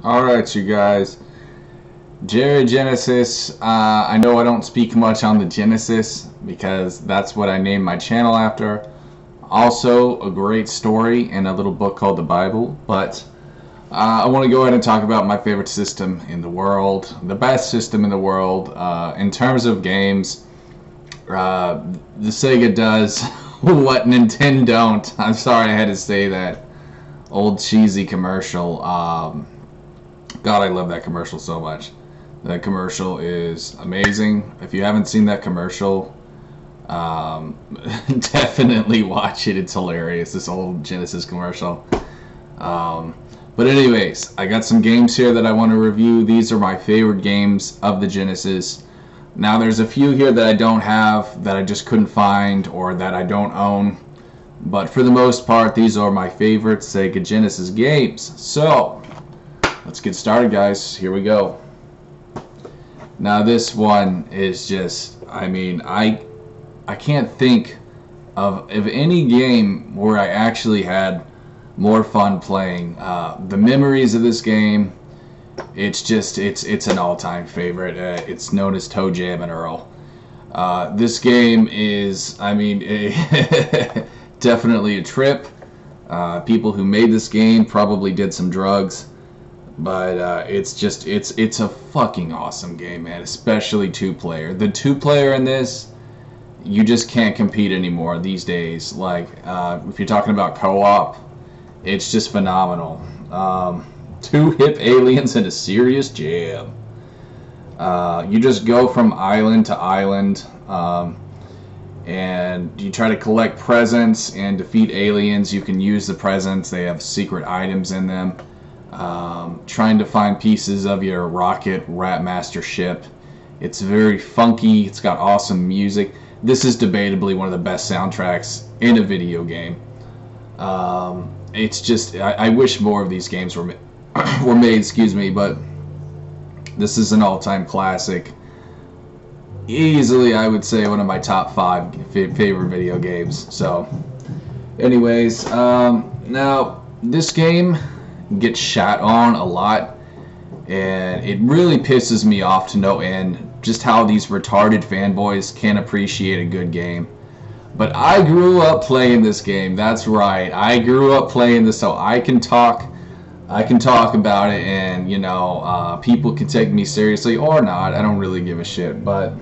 Alright, you guys. Jerry Genesis. I know I don't speak much on the Genesis because that's what I named my channel after. Also, a great story and a little book called the Bible. But I want to go ahead and talk about my favorite system in the world, the best system in the world. In terms of games, the Sega does what Nintendo don't. I'm sorry I had to say that old cheesy commercial. God, I love that commercial so much. That commercial is amazing. If you haven't seen that commercial, definitely watch it. It's hilarious, this old Genesis commercial. But anyways, I got some games here that I want to review. These are my favorite games of the Genesis. Now there's a few here that I don't have, that I just couldn't find, or that I don't own. But for the most part, these are my favorite Sega Genesis games. So, let's get started, guys. Here we go. Now this one is just, I can't think of any game where I actually had more fun playing. The memories of this game, it's an all-time favorite. It's known as Toe Jam and Earl. This game is, definitely a trip. People who made this game probably did some drugs. But it's a fucking awesome game, man. Especially two-player. The two-player in this, you just can't compete anymore these days. Like, if you're talking about co-op, it's just phenomenal. Two hip aliens and a serious jam. You just go from island to island, and you try to collect presents and defeat aliens. You can use the presents. They have secret items in them. Trying to find pieces of your rocket Ratmaster ship. It's very funky. It's got awesome music. This is debatably one of the best soundtracks in a video game. It's just, I wish more of these games were made, excuse me, but this is an all-time classic. Easily, I would say, one of my top 5 favorite video games. So, anyways, now this game gets shat on a lot, and it really pisses me off to no end just how these retarded fanboys can't appreciate a good game. But I grew up playing this game. That's right, I grew up playing this, so I can talk about it, and people can take me seriously or not. I don't really give a shit, but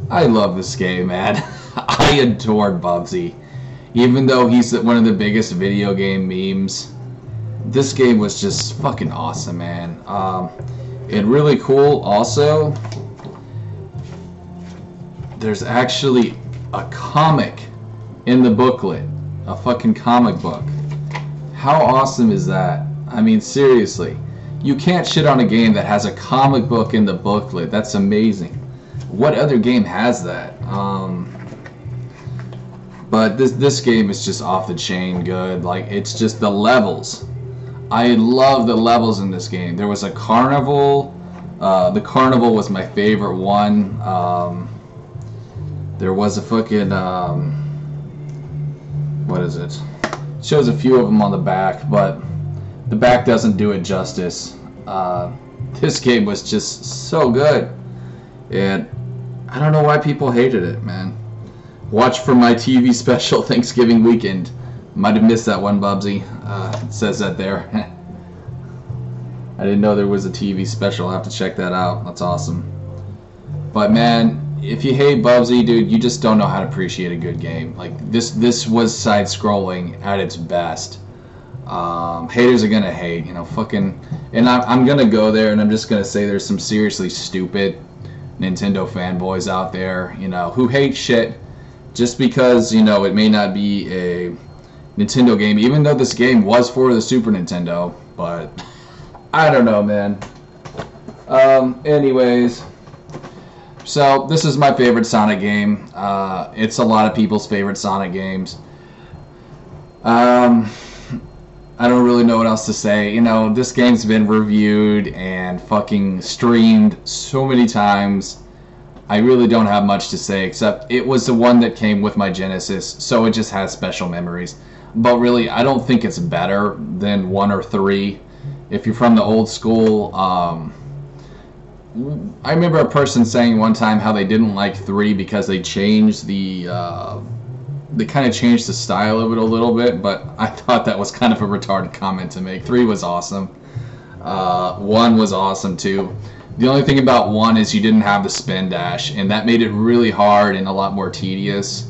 I love this game, man. I adore Bubsy, even though he's one of the biggest video game memes. This game was just fucking awesome, man. And really cool also, there's actually a comic in the booklet. A fucking comic book. How awesome is that? I mean, seriously. You can't shit on a game that has a comic book in the booklet. That's amazing. What other game has that? But this game is just off the chain good. Like, it's just the levels. I love the levels in this game. There was a carnival. The carnival was my favorite one. There was a fucking, what is it? It shows a few of them on the back, but the back doesn't do it justice. This game was just so good. And I don't know why people hated it, man. Watch for my TV special Thanksgiving weekend. Might have missed that one, Bubsy. It says that there. I didn't know there was a TV special. I'll have to check that out. That's awesome. But man, if you hate Bubsy, dude, you just don't know how to appreciate a good game. Like, this was side-scrolling at its best. Haters are gonna hate, fucking... And I'm gonna go there, and I'm just gonna say there's some seriously stupid Nintendo fanboys out there, who hate shit just because, it may not be a Nintendo game, even though this game was for the Super Nintendo, but I don't know, man. Anyways, so this is my favorite Sonic game. It's a lot of people's favorite Sonic games. I don't really know what else to say. This game's been reviewed and fucking streamed so many times. I really don't have much to say, except it was the one that came with my Genesis, so it just has special memories. But really, I don't think it's better than 1 or 3. If you're from the old school, I remember a person saying one time how they didn't like 3 because they changed they kind of changed the style of it a little bit, but I thought that was kind of a retarded comment to make. 3 was awesome. 1 was awesome too. The only thing about 1 is you didn't have the spin dash, and that made it really hard and a lot more tedious.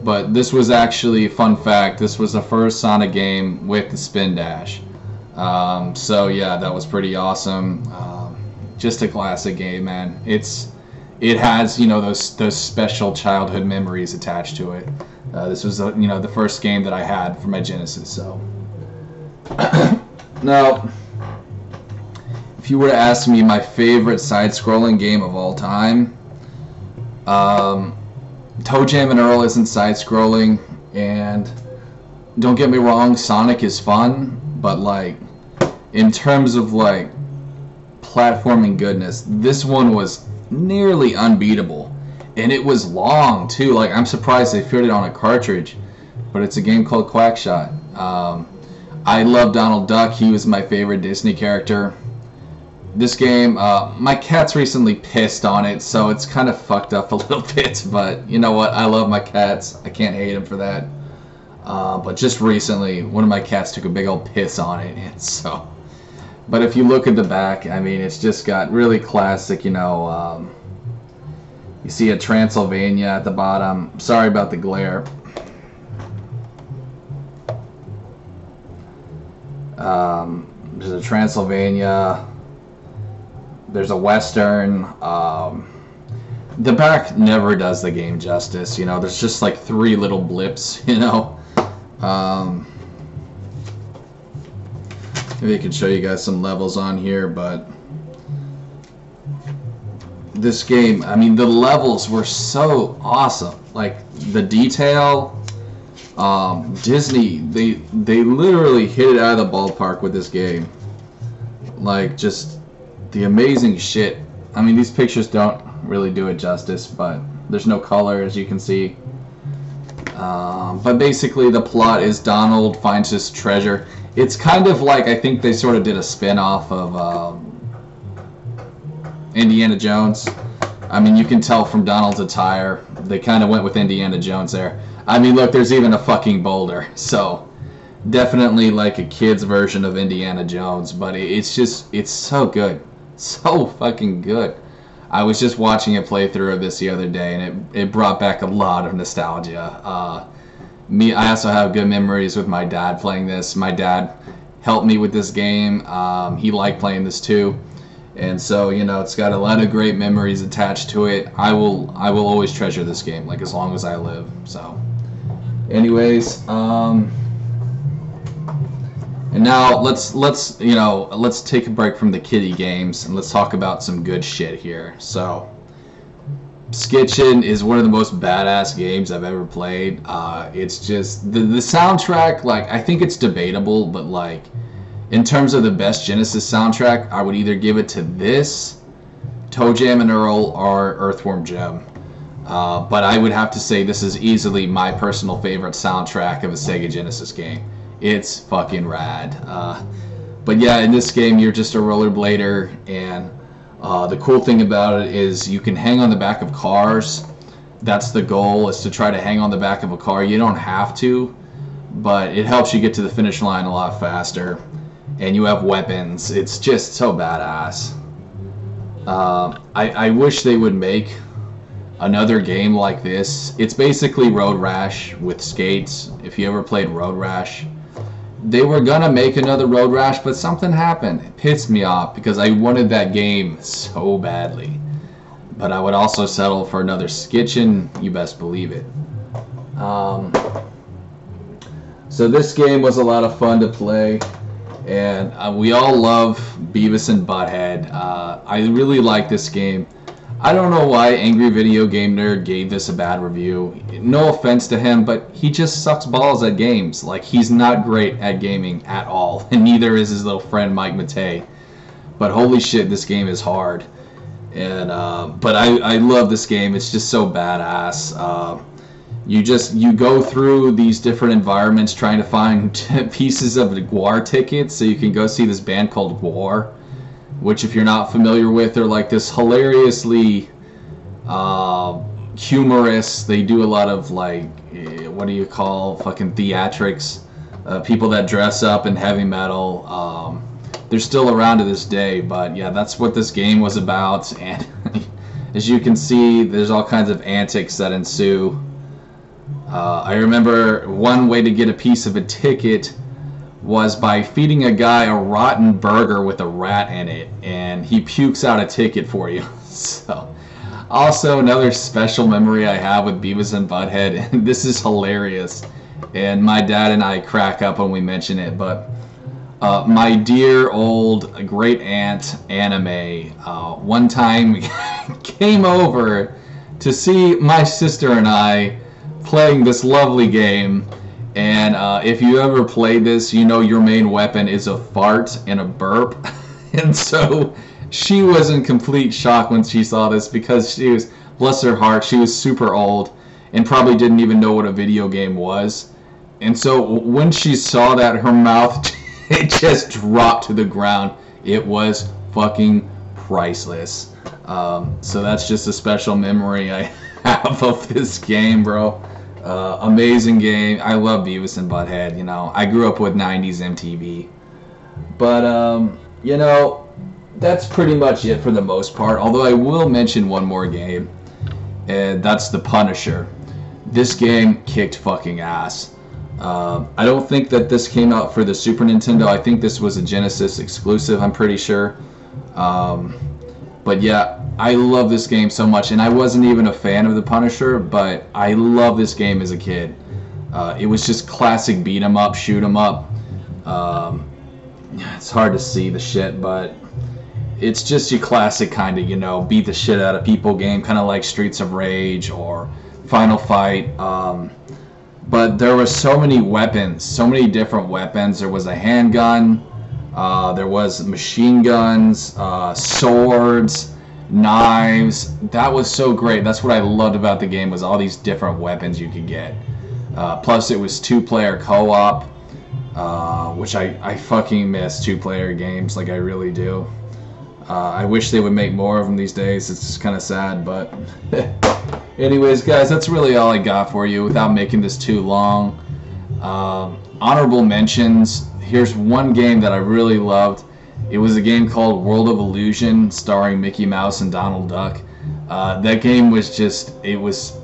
But this was actually, fun fact, this was the first Sonic game with the spin dash. So yeah, that was pretty awesome. Just a classic game, man. It has, you know, those special childhood memories attached to it. This was you know, the first game that I had for my Genesis. So now, if you were to ask me my favorite side-scrolling game of all time, Toe Jam and Earl isn't side-scrolling, and don't get me wrong, Sonic is fun, but like, in terms of like platforming goodness, this one was nearly unbeatable, and it was long too. Like, I'm surprised they fit it on a cartridge, but it's a game called Quackshot. I love Donald Duck. He was my favorite Disney character. This game, my cat's recently pissed on it, so it's kind of fucked up a little bit, but you know what? I love my cats. I can't hate them for that. But just recently, one of my cats took a big old piss on it, and so... But if you look at the back, I mean, it's just got really classic, you know, you see a Transylvania at the bottom. Sorry about the glare. There's a Transylvania. There's a Western. The back never does the game justice, you know. There's just like 3 little blips, you know. Maybe I can show you guys some levels on here, but this game, I mean, the levels were so awesome. Like, the detail, Disney, they literally hit it out of the ballpark with this game. Like, just the amazing shit. I mean, these pictures don't really do it justice, but there's no color, as you can see. But basically, the plot is Donald finds his treasure. It's kind of like, I think they sort of did a spin-off of Indiana Jones. I mean, you can tell from Donald's attire, they kind of went with Indiana Jones there. I mean, look, there's even a fucking boulder. So, definitely like a kid's version of Indiana Jones, but it's just, it's so good. So fucking good. I was just watching a playthrough of this the other day, and it brought back a lot of nostalgia. I also have good memories with my dad playing this. My dad helped me with this game. He liked playing this too, and so, you know, it's got a lot of great memories attached to it. I will always treasure this game, like, as long as I live. So, anyways, and now let's you know, let's take a break from the kiddie games and let's talk about some good shit here. So, Skitchin is one of the most badass games I've ever played. It's just the soundtrack, like, I think it's debatable, but like, in terms of the best Genesis soundtrack, I would either give it to this, Toe Jam and Earl, or Earthworm Jim. But I would have to say this is easily my personal favorite soundtrack of a Sega Genesis game. It's fucking rad. But yeah, in this game, you're just a rollerblader, and the cool thing about it is you can hang on the back of cars. That's the goal, is to try to hang on the back of a car. You don't have to, but it helps you get to the finish line a lot faster. And you have weapons. It's just so badass. I wish they would make another game like this. It's basically Road Rash with skates. If you ever played Road Rash, they were gonna make another Road Rash, but something happened. It pissed me off because I wanted that game so badly. But I would also settle for another Skitchin, you best believe it. So this game was a lot of fun to play, and we all love Beavis and Butthead. I really like this game. I don't know why Angry Video Game Nerd gave this a bad review. No offense to him, but he just sucks balls at games. Like, he's not great at gaming at all, and neither is his little friend Mike Matei. But holy shit, this game is hard. And but I love this game. It's just so badass. You go through these different environments trying to find pieces of the Gwar tickets so you can go see this band called Gwar, which if you're not familiar with, they're like this hilariously humorous. They do a lot of like, what do you call fucking theatrics? People that dress up in heavy metal. They're still around to this day, but yeah, that's what this game was about. And as you can see, there's all kinds of antics that ensue. I remember one way to get a piece of a ticket was by feeding a guy a rotten burger with a rat in it, and he pukes out a ticket for you. So, also another special memory I have with Beavis and Butthead, and this is hilarious, and my dad and I crack up when we mention it, but my dear old great aunt Anime one time came over to see my sister and I playing this lovely game, and if you ever played this, you know your main weapon is a fart and a burp. And so she was in complete shock when she saw this, because she was, bless her heart, she was super old and probably didn't even know what a video game was. And so when she saw that, her mouth it just dropped to the ground. It was fucking priceless. So that's just a special memory I have of this game, bro. Amazing game. I love Beavis and Butthead. You know, I grew up with 90s MTV. But, you know, that's pretty much it for the most part. Although I will mention one more game, and that's The Punisher. This game kicked fucking ass. I don't think that this came out for the Super Nintendo. I think this was a Genesis exclusive, I'm pretty sure. But yeah, I love this game so much, and I wasn't even a fan of The Punisher, but I love this game as a kid. It was just classic beat 'em up, shoot 'em up. It's hard to see the shit, but it's just your classic kind of, you know, beat the shit out of people game, kind of like Streets of Rage or Final Fight. But there were so many weapons, so many different weapons. There was a handgun, there was machine guns, swords, knives. That was so great. That's what I loved about the game, was all these different weapons you could get. Plus it was two-player co-op, which I fucking miss two-player games, like I really do. I wish they would make more of them these days. It's just kind of sad, but anyways, guys, that's really all I got for you without making this too long. Honorable mentions. Here's one game that I really loved. It was a game called World of Illusion, starring Mickey Mouse and Donald Duck. That game was just, it was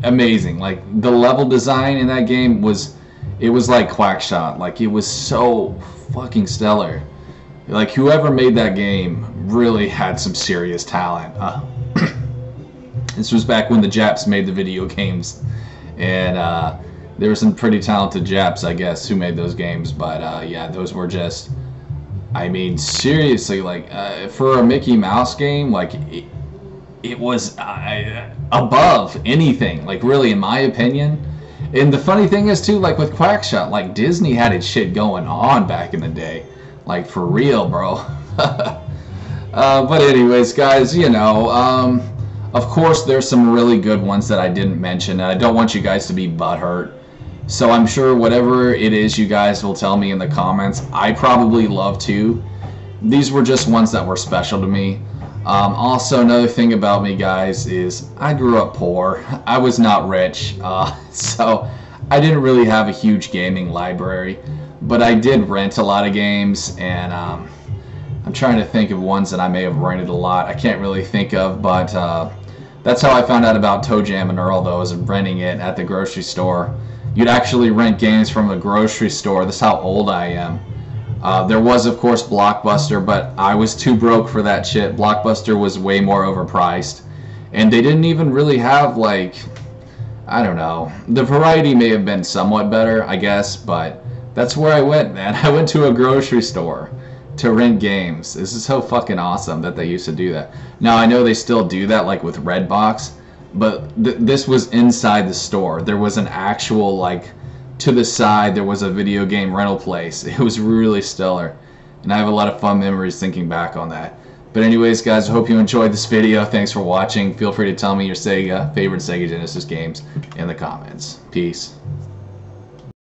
amazing. Like, the level design in that game was, it was like Quackshot. Like, it was so fucking stellar. Like, whoever made that game really had some serious talent. This was back when the Japs made the video games, and there were some pretty talented Japs, I guess, who made those games. But yeah, those were just, I mean, seriously, like, for a Mickey Mouse game, like, it was above anything, like, really, in my opinion. And the funny thing is, too, like, with Quackshot, like, Disney had its shit going on back in the day. Like, for real, bro. But anyways, guys, you know, of course, there's some really good ones that I didn't mention, and I don't want you guys to be butthurt. So I'm sure whatever it is you guys will tell me in the comments, I probably love too. These were just ones that were special to me. Also, another thing about me, guys, is I grew up poor. I was not rich, so I didn't really have a huge gaming library. But I did rent a lot of games, and I'm trying to think of ones that I may have rented a lot. I can't really think of, but that's how I found out about Toe Jam and Earl, though, I was renting it at the grocery store. You'd actually rent games from a grocery store. That's how old I am. There was, of course, Blockbuster, but I was too broke for that shit. Blockbuster was way more overpriced. And they didn't even really have, like, I don't know. The variety may have been somewhat better, I guess, but that's where I went, man. I went to a grocery store to rent games. This is so fucking awesome that they used to do that. Now, I know they still do that, like with Redbox, but this was inside the store. There was an actual, like, to the side, there was a video game rental place. It was really stellar, and I have a lot of fun memories thinking back on that. But anyways, guys, I hope you enjoyed this video. Thanks for watching. Feel free to tell me your favorite Sega Genesis games in the comments. Peace.